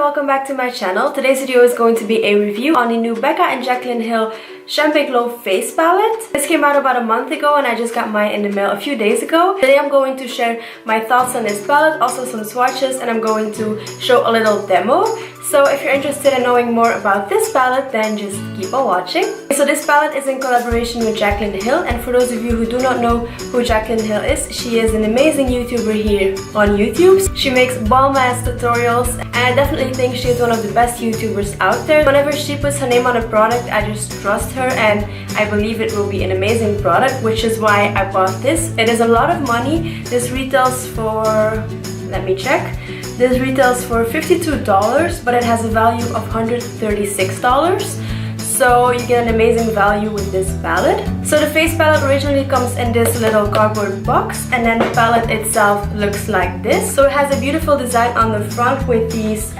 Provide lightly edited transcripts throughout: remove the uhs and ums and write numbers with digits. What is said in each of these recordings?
welcome back to my channel. Today's video is going to be a review on the new Becca and Jaclyn Hill Champagne Glow Face Palette. This came out about a month ago and I just got mine in the mail a few days ago. Today I'm going to share my thoughts on this palette, also some swatches, and I'm going to show a little demo. So if you're interested in knowing more about this palette, then just keep on watching. So this palette is in collaboration with Jaclyn Hill, and for those of you who do not know who Jaclyn Hill is, she is an amazing YouTuber here on YouTube. She makes bomb-ass tutorials, and I definitely think she is one of the best YouTubers out there. Whenever she puts her name on a product, I just trust her and I believe it will be an amazing product, which is why I bought this. It is a lot of money. This retails for, let me check. This retails for $52, but it has a value of $136. So you get an amazing value with this palette. So the face palette originally comes in this little cardboard box, and then the palette itself looks like this. So it has a beautiful design on the front with these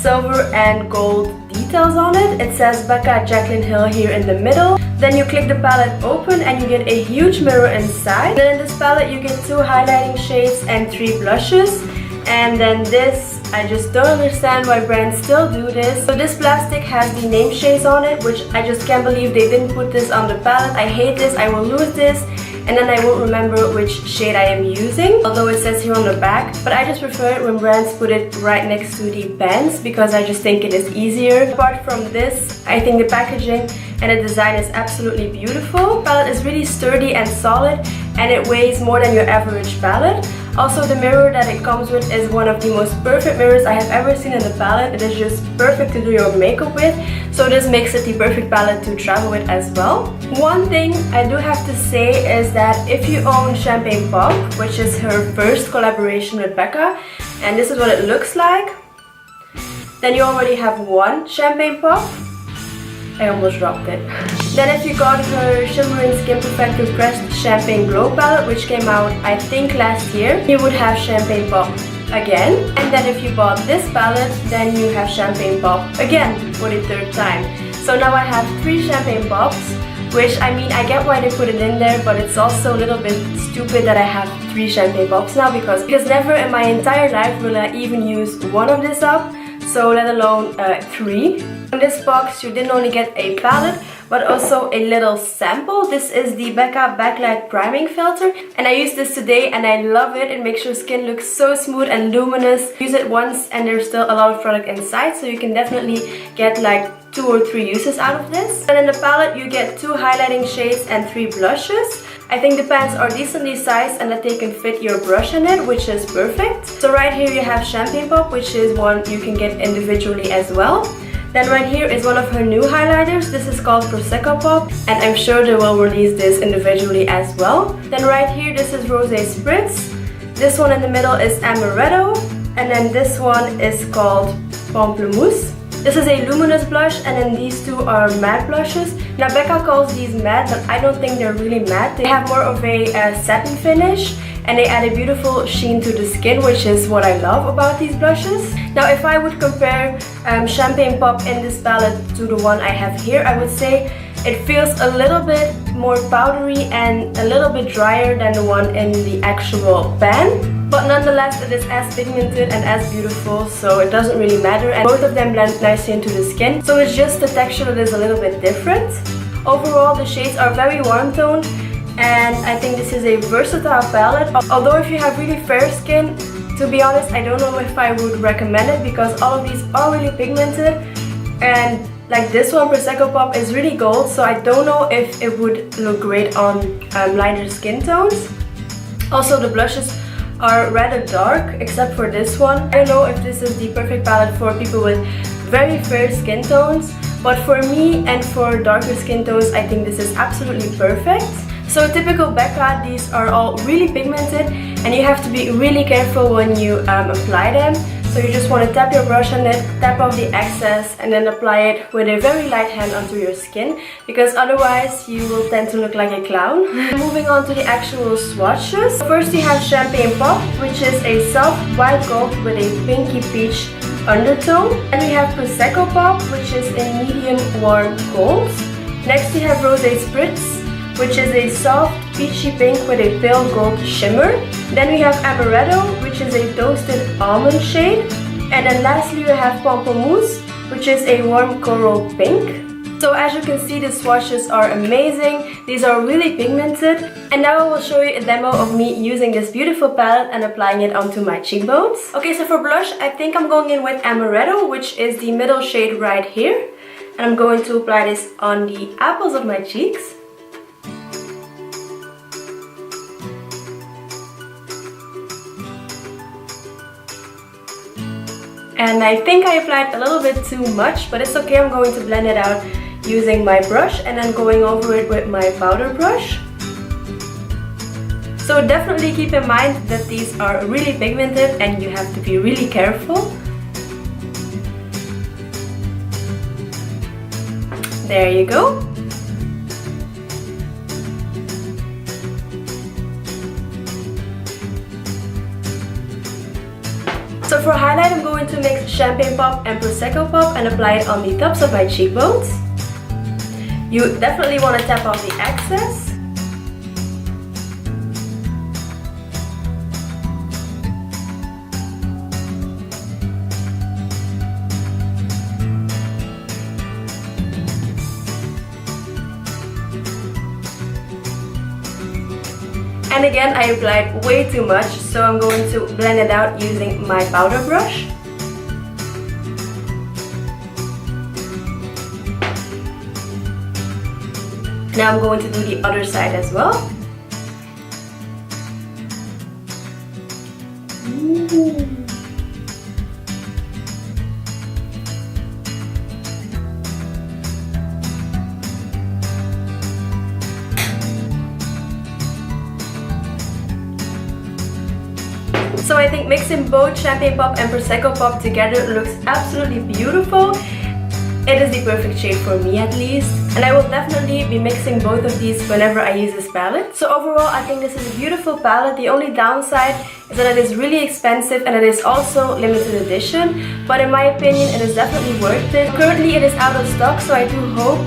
silver and gold details on it. It says Becca Jaclyn Hill here in the middle. Then you click the palette open and you get a huge mirror inside. Then in this palette you get 2 highlighting shades and 3 blushes. And then this, I just don't understand why brands still do this. So this plastic has the name shades on it, which I just can't believe they didn't put this on the palette. I hate this. I will lose this and then I won't remember which shade I am using, although it says here on the back. But I just prefer it when brands put it right next to the pens because I just think it is easier. Apart from this, I think the packaging and the design is absolutely beautiful. The palette is really sturdy and solid, and it weighs more than your average palette. Also, the mirror that it comes with is one of the most perfect mirrors I have ever seen in the palette. It is just perfect to do your makeup with, so this makes it the perfect palette to travel with as well. One thing I do have to say is that if you own Champagne Pop, which is her first collaboration with Becca, and this is what it looks like, then you already have one Champagne Pop. I almost dropped it. Then if you got her Shimmering Skin Perfector Pressed Champagne Glow palette, which came out I think last year, you would have Champagne Pop again. And then if you bought this palette, then you have Champagne Pop again for the 3rd time. So now I have 3 Champagne Pops, which, I mean, I get why they put it in there, but it's also a little bit stupid that I have 3 Champagne Pops now because never in my entire life will I even use one of this up, so let alone 3. In this box you didn't only get a palette but also a little sample. This is the Becca Backlight Priming Filter, and I used this today and I love it. It makes your skin look so smooth and luminous. Use it once and there's still a lot of product inside, so you can definitely get like 2 or 3 uses out of this. And in the palette you get 2 highlighting shades and 3 blushes. I think the pans are decently sized and that they can fit your brush in it, which is perfect. So right here you have Champagne Pop, which is one you can get individually as well. Then right here is one of her new highlighters. This is called Prosecco Pop, and I'm sure they will release this individually as well. Then right here, this is Rosé Spritz. This one in the middle is Amaretto, and then this one is called Pamplemousse. This is a luminous blush, and then these 2 are matte blushes. Now Becca calls these matte, but I don't think they're really matte. They have more of a satin finish, and they add a beautiful sheen to the skin, which is what I love about these blushes. Now if I would compare Champagne Pop in this palette to the one I have here, I would say it feels a little bit more powdery and a little bit drier than the one in the actual pan. But nonetheless, it is as pigmented and as beautiful, so it doesn't really matter. And both of them blend nicely into the skin, so it's just the texture that is a little bit different. Overall, the shades are very warm toned, and I think this is a versatile palette. Although if you have really fair skin, to be honest, I don't know if I would recommend it because all of these are really pigmented, and like this one, Prosecco Pop, is really gold, so I don't know if it would look great on lighter skin tones. Also, the blushes are rather dark, except for this one. I don't know if this is the perfect palette for people with very fair skin tones, but for me and for darker skin tones, I think this is absolutely perfect. So typical Becca, these are all really pigmented and you have to be really careful when you apply them. So you just want to tap your brush on it, tap off the excess, and then apply it with a very light hand onto your skin, because otherwise you will tend to look like a clown. Moving on to the actual swatches. First you have Champagne Pop, which is a soft white gold with a pinky peach undertone. And we have Prosecco Pop, which is a medium warm gold. Next you have Rosé Spritz, which is a soft peachy pink with a pale gold shimmer. Then we have Amaretto, which is a toasted almond shade. And then lastly we have Pamplemousse, which is a warm coral pink. So as you can see, the swatches are amazing. These are really pigmented. And now I will show you a demo of me using this beautiful palette and applying it onto my cheekbones. Okay, so for blush, I think I'm going in with Amaretto, which is the middle shade right here. And I'm going to apply this on the apples of my cheeks. And I think I applied a little bit too much, but it's okay. I'm going to blend it out using my brush and then going over it with my powder brush. So definitely keep in mind that these are really pigmented and you have to be really careful. There you go. So for highlight, I'm going to mix Champagne Pop and Prosecco Pop and apply it on the tops of my cheekbones. You definitely want to tap off the excess. And again, I applied way too much, so I'm going to blend it out using my powder brush. Now I'm going to do the other side as well. Ooh. So I think mixing both Champagne Pop and Prosecco Pop together looks absolutely beautiful. It is the perfect shade for me at least. And I will definitely be mixing both of these whenever I use this palette. So overall, I think this is a beautiful palette. The only downside is that it is really expensive and it is also limited edition. But in my opinion, it is definitely worth it. Currently, it is out of stock, so I do hope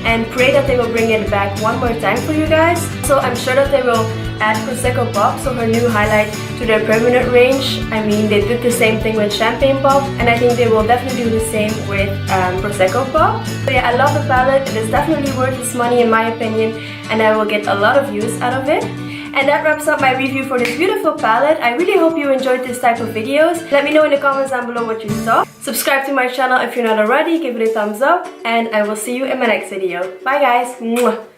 and pray that they will bring it back one more time for you guys. So I'm sure that they will add Prosecco Pop, so her new highlight, to their permanent range. I mean, they did the same thing with Champagne Pop, and I think they will definitely do the same with Prosecco Pop. So yeah, I love the palette. It is definitely worth its money in my opinion, and I will get a lot of use out of it. And that wraps up my review for this beautiful palette. I really hope you enjoyed this type of videos. Let me know in the comments down below what you thought. Subscribe to my channel if you're not already, give it a thumbs up, and I will see you in my next video. Bye guys! Mwah.